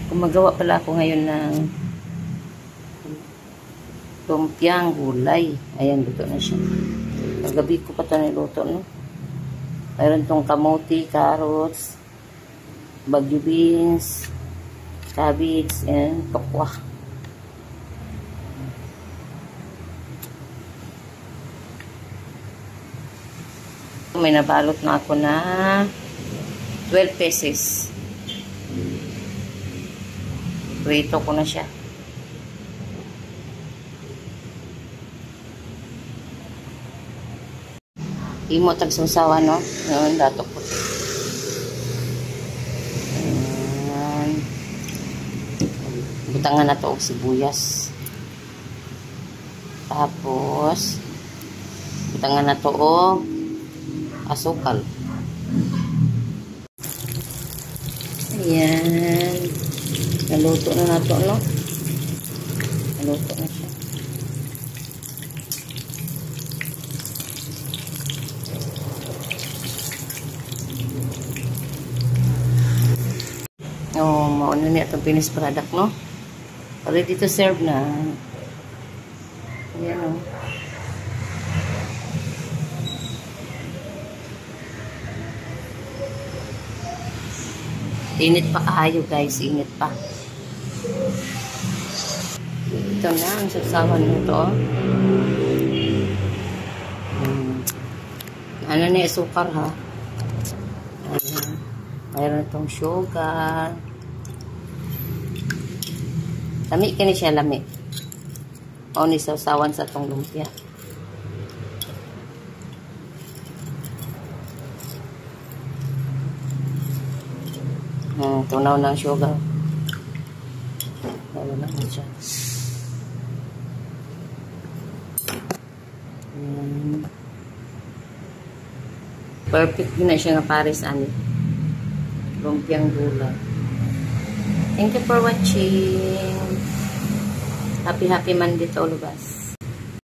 Gumagawa pala ako ngayon ng lumpiang gulay. Ayan, luto na siya. Kagabi ko pa ito niluto, no? Mayroon tong kamote, carrots, bagyo beans, cabbage, and tokwa. May nabalot na ako na 12 pieces. Prito ko na siya. Imo tagsusawa, no? Noon, dato ko. Butangan na to og sibuyas. Tapos, butangan na to og asukal. Ayan. Naluto na nato, no? Naluto na siya. Oh, mauna niya itong finished product, no? Ready to serve na. Ayan, oh. Init pa kaayo, guys. Init pa. Ito na ang sasawan nito. Ano na yung sukar, ha? Mayroon itong sugar. Lami ka ni siya, lami. O ni sasawan sa itong lumpia. Tunaw ng sugar. Wala na mo siya. Perfect din na siya nga pares ani. Lumpiang gulay. Thank you for watching. Happy Monday to all of us.